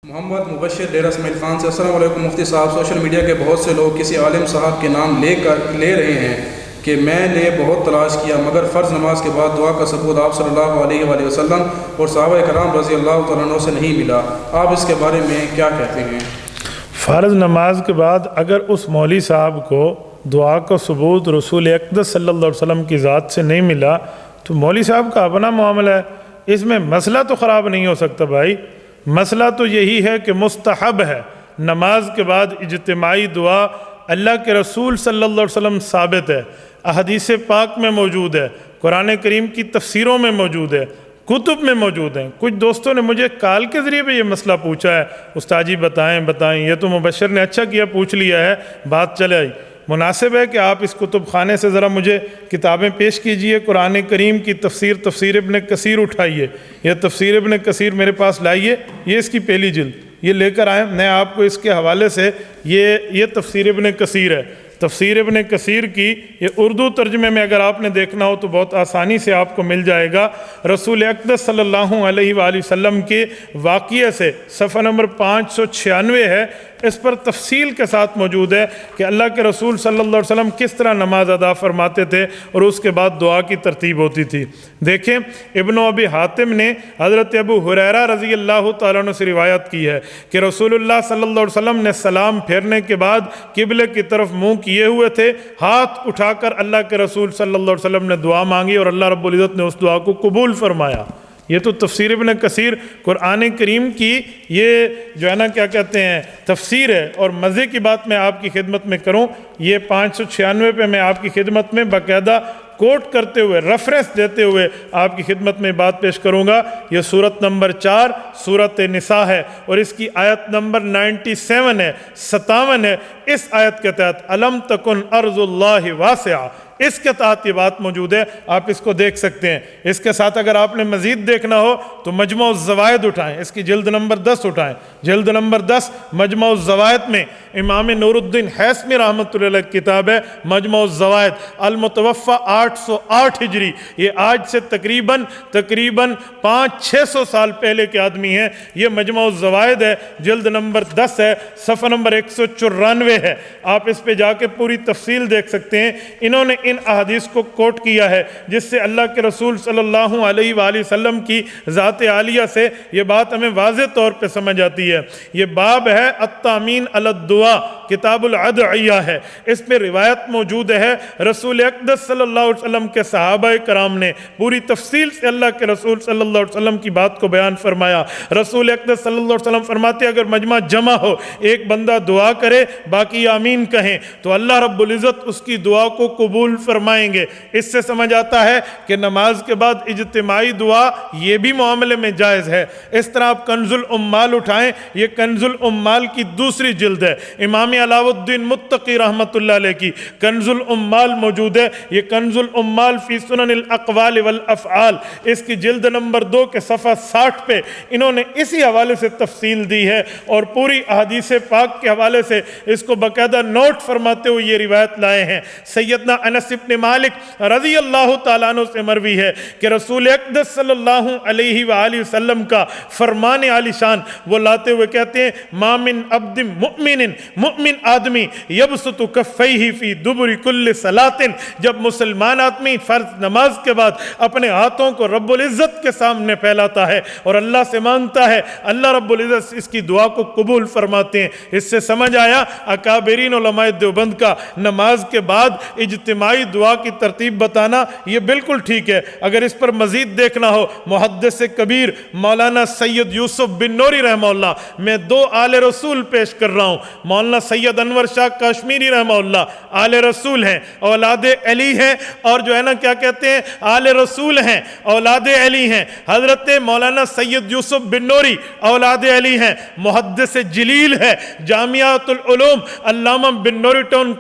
محمد مبشر ڈیرہ اسماعیل خان سے السلام علیکم مفتی صاحب، سوشل میڈیا کے بہت سے لوگ کسی عالم صاحب کے نام لے رہے ہیں کہ میں نے بہت تلاش کیا مگر فرض نماز کے بعد دعا کا ثبوت آپ صلی اللہ علیہ وآلہ وسلم اور صحابہ کرام رضی اللہ تعالیٰ عنہ سے نہیں ملا، آپ اس کے بارے میں کیا کہتے ہیں؟ فرض نماز کے بعد اگر اس مولوی صاحب کو دعا کا ثبوت رسول اقدس صلی اللہ علیہ وسلم کی ذات سے نہیں ملا تو مولوی صاحب کا اپنا معاملہ ہے، اس میں مسئلہ تو خراب نہیں ہو سکتا بھائی۔ مسئلہ تو یہی ہے کہ مستحب ہے نماز کے بعد اجتماعی دعا، اللہ کے رسول صلی اللہ علیہ وسلم ثابت ہے، احادیث پاک میں موجود ہے، قرآن کریم کی تفسیروں میں موجود ہے، کتب میں موجود ہیں۔ کچھ دوستوں نے مجھے کال کے ذریعے پہ یہ مسئلہ پوچھا ہے، استاد جی بتائیں، یہ تو مبشر نے اچھا کیا پوچھ لیا ہے، بات چلے آئی۔ مناسب ہے کہ آپ اس کتب خانے سے ذرا مجھے کتابیں پیش کیجئے، قرآن کریم کی تفسیر ابن کثیر اٹھائیے، یہ تفسیر ابن کثیر میرے پاس لائیے، یہ اس کی پہلی جلد یہ لے کر آئیں، میں آپ کو اس کے حوالے سے یہ تفسیر ابن کثیر ہے، تفسیر ابن کثیر کی یہ اردو ترجمے میں اگر آپ نے دیکھنا ہو تو بہت آسانی سے آپ کو مل جائے گا۔ رسول اقدس صلی اللہ علیہ وآلہ وسلم کے واقعے سے صفحہ نمبر 596 ہے، اس پر تفصیل کے ساتھ موجود ہے کہ اللہ کے رسول صلی اللہ علیہ وسلم کس طرح نماز ادا فرماتے تھے اور اس کے بعد دعا کی ترتیب ہوتی تھی۔ دیکھیں ابن ابی حاتم نے حضرت ابو ہریرہ رضی اللہ تعالیٰ عنہ سے روایت کی ہے کہ رسول اللہ صلی اللہ علیہ وسلم نے سلام پھیرنے کے بعد قبلے کی طرف منہ کیے ہوئے تھے، ہاتھ اٹھا کر اللہ کے رسول صلی اللہ علیہ وسلم نے دعا مانگی اور اللہ رب العزت نے اس دعا کو قبول فرمایا۔ یہ تو تفسیر ابن کثیر قرآن کریم کی یہ جو ہے نا کیا کہتے ہیں تفسیر ہے، اور مزے کی بات میں آپ کی خدمت میں کروں، یہ 596 پہ میں آپ کی خدمت میں باقاعدہ کوٹ کرتے ہوئے ریفرنس دیتے ہوئے آپ کی خدمت میں بات پیش کروں گا۔ یہ سورت نمبر 4 سورت نساء ہے اور اس کی آیت نمبر 97 ہے، 57 ہے۔ اس آیت کے تحت الم تکن ارض اللہ واسعہ، اس کے تحت یہ بات موجود ہے، آپ اس کو دیکھ سکتے ہیں۔ اس کے ساتھ اگر آپ نے مزید دیکھنا ہو تو مجموع الزوائد اٹھائیں، اس کی جلد نمبر 10 اٹھائیں، جلد نمبر 10 مجموع الزوائد میں امام نور الدین حیثمی رحمۃ اللہ علیہ کتاب ہے مجموع الزوائد، المتوفی 808 ہجری، یہ آج سے تقریباً 500-600 سال پہلے کے آدمی ہیں۔ یہ مجموع الزوائد ہے، جلد نمبر 10 ہے، صفحہ نمبر 194 ہے، آپ اس پہ جا کے پوری تفصیل دیکھ سکتے ہیں۔ انہوں نے ان احادیث کو کوٹ کیا ہے جس سے اللہ کے رسول صلی اللہ علیہ وآلہ وسلم کی ذات عالیہ سے یہ بات ہمیں واضح طور پہ سمجھ آتی ہے۔ یہ باب ہے التامین علی الدعاء، کتاب الادعیہ ہے، اس پہ روایت موجود ہے۔ رسول اقدس صلی اللہ علیہ وسلم کے صحابہ کرام نے پوری تفصیل سے اللہ کے رسول صلی اللہ علیہ وسلم کی بات کو بیان فرمایا۔ رسول اقدس صلی اللہ علیہ وسلم فرماتے اگر مجمع جمع ہو، ایک بندہ دعا کرے باقی آمین کہیں تو اللہ رب العزت اس کی دعا کو قبول فرمائیں گے۔ اس سے سمجھ آتا ہے کہ نماز کے بعد اجتماعی دعا یہ بھی معاملے میں جائز ہے۔ اس طرح آپ کنز الامال اٹھائیں، یہ کنز الامال کی دوسری جلد ہے، امام علاء الدین متقی رحمۃ اللہ علیہ کی کنز الامال موجود ہے۔ یہ کنز الامال فی سنن الاقوال والافعال، اس کی جلد نمبر 2 کے صفحہ 60 پہ انہوں نے اسی حوالے سے تفصیل دی ہے اور پوری احادیث پاک کے حوالے سے اس کو باقاعدہ نوٹ فرماتے ہوئے یہ روایت لائے ہیں۔ سیدنا انس بن مالک رضی اللہ تعالیٰ عنہ سے مروی ہے کہ رسول اقدس صلی اللہ علیہ وآلہ وسلم کا فرمان عالی شان وہ لاتے ہوئے کہتے ہیں ما من عبد مؤمن آدمی یبسط کفیہ فی دبر کل صلاۃ، جب مسلمان آدمی فرض نماز کے بعد اپنے ہاتھوں کو رب العزت کے سامنے پھیلاتا ہے اور اللہ سے مانگتا ہے، اللہ رب العزت اس کی دعا کو قبول فرماتے ہیں۔ اس سے سمجھ آیا اکابرین علماء دیوبند کا نماز کے بعد اجتماعی دعا کی ترتیب بتانا یہ بالکل ٹھیک ہے۔ اگر اس پر مزید دیکھنا ہو محدث کبیر مولانا سید یوسف بن نوری رحمہ اللہ، میں 2 آل رسول پیش کر رہا ہوں۔ مولانا سید انور شاہ کشمیری رحمہ اللہ آل رسول ہیں، اولاد علی ہیں، اور جو ہے نا کیا کہتے ہیں آل رسول ہیں، اولاد علی ہیں۔ حضرت مولانا سید یوسف بن نوری اولاد علی ہیں، محدث جلیل ہے، جامعۃ العلوم علامہ بن نوری ٹاؤن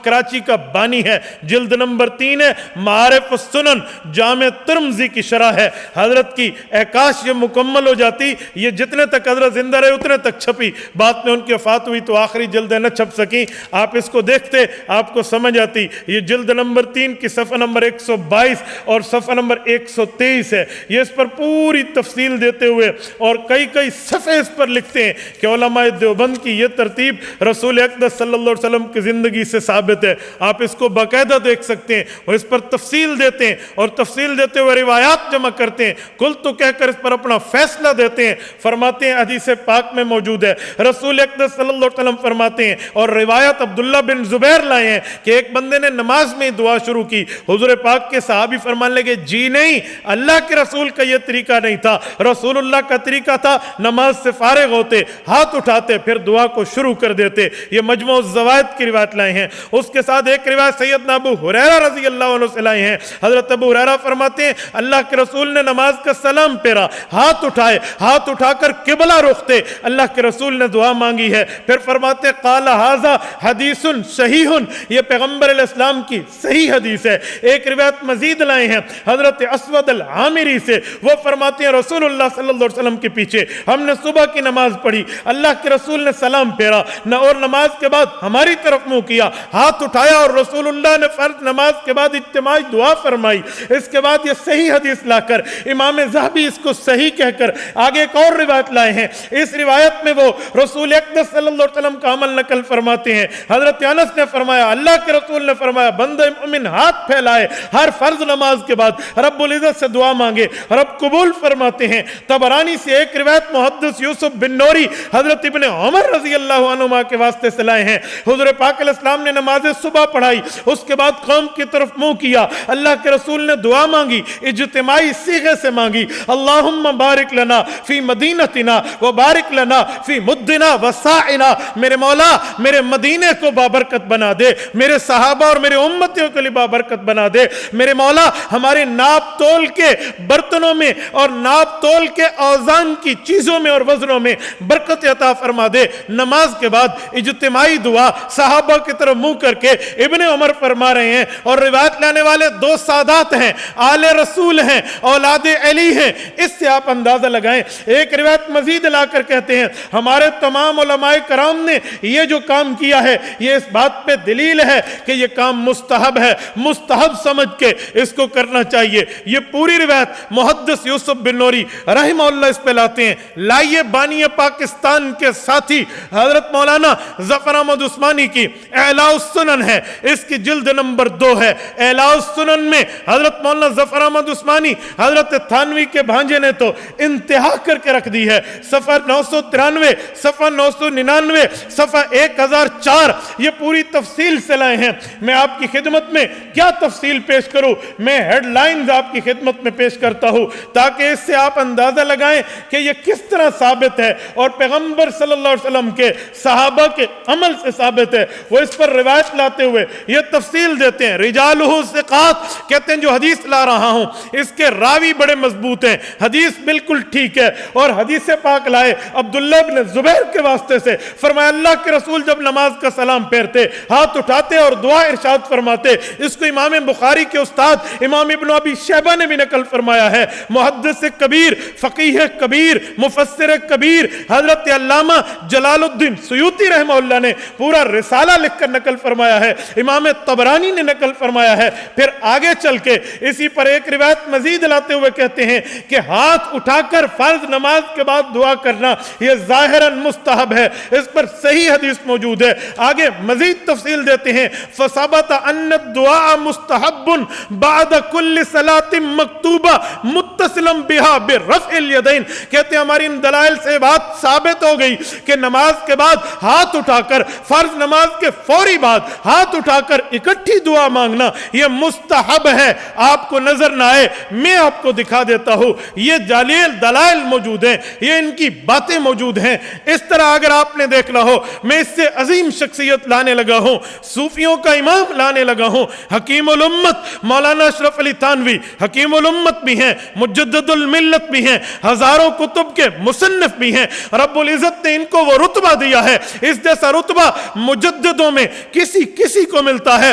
کراچی کا بانی ہے، جلد جلد نمبر 3 ہے، معارف السنن، جامع ترمذی کی شرح ہے حضرت کی۔ اے کاش یہ مکمل ہو جاتی، یہ جتنے تک حضرت زندہ رہے اتنے تک چھپی، بعد میں ان کی وفات ہوئی تو آخری جلدیں نہ چھپ سکیں۔ آپ اس کو دیکھتے آپ کو سمجھ آتی۔ یہ جلد نمبر 3 کی صفحہ نمبر 122 اور صفحہ نمبر 123 ہے۔ یہ اس پر پوری تفصیل دیتے ہوئے اور کئی صفحے اس پر لکھتے ہیں کہ علماء دیوبند کی یہ ترتیب رسول اقدس صلی اللہ علیہ وسلم کی زندگی سے ثابت ہے۔ آپ اس کو باقاعدہ دیکھ سکتے ہیں اور اس پر تفصیل دیتے ہیں اور تفصیل دیتے ہوئے روایات جمع کرتے ہیں، کل تو کہہ کر اس پر اپنا فیصلہ دیتے ہیں۔ فرماتے ہیں حدیث پاک میں موجود ہے، رسول اقدس صلی اللہ علیہ وسلم فرماتے ہیں، اور روایت عبداللہ بن زبیر لائے ہیں کہ ایک بندے نے نماز میں دعا شروع کی، حضور پاک کے صحابی فرمانے لگے جی نہیں، اللہ کے رسول کا یہ طریقہ نہیں تھا، رسول اللہ کا طریقہ تھا نماز سے فارغ ہوتے ہاتھ اٹھاتے پھر دعا کو شروع کر دیتے۔ یہ مجموع الزوائد کی روایت لائے ہیں۔ اس کے ساتھ ایک روایت سیدنا ابو ہریرہ رضی اللہ عنہ سے لائے ہیں۔ حضرت ابو ہریرہ فرماتے ہیں اللہ کے رسول نے نماز کا سلام پھیرا، ہاتھ اٹھائے، ہاتھ اٹھا کر قبلہ رختے، اللہ کے رسول نے دعا مانگی ہے، پھر فرماتے قال ھذا حدیث صحیح، یہ پیغمبر علیہ السلام کی صحیح حدیث ہے۔ ایک روایت مزید لائے ہیں حضرت اسود العامری سے، وہ فرماتے ہیں رسول اللہ صلی اللہ علیہ وسلم کے پیچھے ہم نے صبح کی نماز پڑھی، اللہ کے رسول نے سلام پھیرا اور نماز کے بعد ہماری طرف منہ کیا، ہاتھ اٹھایا اور رسول اللہ نے فرض نماز کے بعد اجتماعی دعا فرمائی۔ اس کے بعد یہ صحیح حدیث لا کر امام ذہبی اس کو صحیح کہہ کر آگے ایک اور روایت لائے ہیں۔ اس روایت میں وہ رسول اقدس صلی اللہ علیہ وسلم کا عمل نقل فرماتے ہیں۔ حضرت انس نے فرمایا اللہ کے رسول نے فرمایا بندہ مومن ہاتھ پھیلائے ہر فرض نماز کے بعد رب العزت سے دعا مانگے، رب قبول فرماتے ہیں۔ طبرانی سے ایک روایت محدث یوسف بن نوری حضرت ابن عمر رضی اللہ عنہما کے واسطے سے لائے ہیں، حضور پاک علیہ السلام نے نماز صبح پڑھائی، اس کے بعد قوم کی طرف منہ کیا، اللہ کے رسول نے دعا مانگی، اجتماعی صیغے سے مانگی، اللہم بارک لنا فی مدینتنا و بارک لنا فی مدنا و ساعنا، میرے مولا میرے مدینے کو بابرکت بنا دے، میرے صحابہ اور میرے امتیوں کے لیے بابرکت بنا دے، میرے مولا ہمارے ناپ تول کے برتنوں میں اور ناپ تول کے اوزان کی چیزوں میں اور وزنوں میں برکت عطا فرما دے۔ نماز کے بعد اجتماعی دعا صحابہ کی طرف منہ کر کے ابن عمر فرما رہے ہیں، اور روایت لانے والے دو سادات ہیں، آل رسول ہیں، اولاد علی ہیں۔ اس سے آپ اندازہ لگائیں۔ ایک روایت مزید لا کر کہتے ہیں ہمارے تمام علماء کرام نے یہ جو کام کیا ہے یہ اس بات پہ دلیل ہے کہ یہ کام مستحب ہے، مستحب سمجھ کے اس کو کرنا چاہیے۔ یہ پوری روایت محدث یوسف بن نوری رحمہ اللہ اس پہ لاتے ہیں۔ لائیے بانی پاکستان کے ساتھی حضرت مولانا ظفر احمد عثمانی کی اعلاء السنن ہے، اس کی جلد نمبر 2 ہے۔ اعلاء السنن میں حضرت مولانا ظفر احمد عثمانی حضرت تھانوی کے بھانجے نے تو انتہا کر کے رکھ دی ہے۔ صفحہ 993، صفحہ 999، صفحہ 1004 یہ پوری تفصیل سے لائے ہیں۔ میں آپ کی خدمت میں کیا تفصیل پیش کروں، میں ہیڈ لائنز آپ کی خدمت میں پیش کرتا ہوں تاکہ اس سے آپ اندازہ لگائیں کہ یہ کس طرح ثابت ہے اور پیغمبر صلی اللہ علیہ وسلم کے صحابہ کے عمل سے ثابت ہے۔ وہ اس پر روایت لاتے ہوئے یہ تفصیل دیتے ہیں، رجالہ ثقات، کہتے ہیں جو حدیث لا رہا ہوں اس کے راوی بڑے مضبوط ہیں، حدیث بالکل ٹھیک ہے۔ اور حدیث پاک لائے عبداللہ بن زبیر کے واسطے سے، فرمایا اللہ کے رسول جب نماز کا سلام پھیرتے ہاتھ اٹھاتے اور دعا ارشاد فرماتے۔ اس کو امام بخاری کے استاد امام ابن ابی شیبہ نے بھی نقل فرمایا ہے۔ محدث کبیر، فقیہ کبیر، مفسر کبیر حضرت علامہ جلال الدین سیوطی رحمہ اللہ نے پورا رسالہ لکھ کر نقل فرمایا ہے، امام طبرانی نے نقل فرمایا ہے۔ پھر آگے چل کے اسی پر ایک روایت مزید لاتے ہوئے کہتے ہیں کہ ہاتھ اٹھا کر فرض نماز کے بعد دعا کرنا یہ ظاہراً مستحب ہے، اس پر صحیح حدیث موجود ہے۔ آگے مزید تفصیل دیتے ہیں فثبت ان الدعاء مستحب بعد كل صلاة مکتوبہ متصلا بها برفع الیدین، کہتے ہیں ہماری ان دلائل سے بات ثابت ہو گئی کہ نماز کے بعد ہاتھ اٹھا کر فرض نماز کے فوری بعد ہاتھ اٹھا کر اکٹھی دعا مانگنا یہ مستحب ہے۔ آپ کو نظر نہ آئے میں آپ کو دکھا دیتا ہوں، یہ دلائل موجود ہیں، یہ ان کی باتیں موجود ہیں۔ اس طرح اگر آپ نے دیکھنا ہو میں اس سے عظیم شخصیت لانے لگا ہوں، صوفیوں کا امام لانے لگا ہوں، حکیم الامت مولانا اشرف علی تھانوی حکیم الامت بھی ہیں، مجدد الملت بھی ہیں، ہزاروں کتب کے مصنف بھی ہیں۔ رب العزت نے ان کو وہ رتبہ دیا ہے، اس جیسا رتبہ مجددوں میں کسی کو ملتا ہے،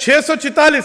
646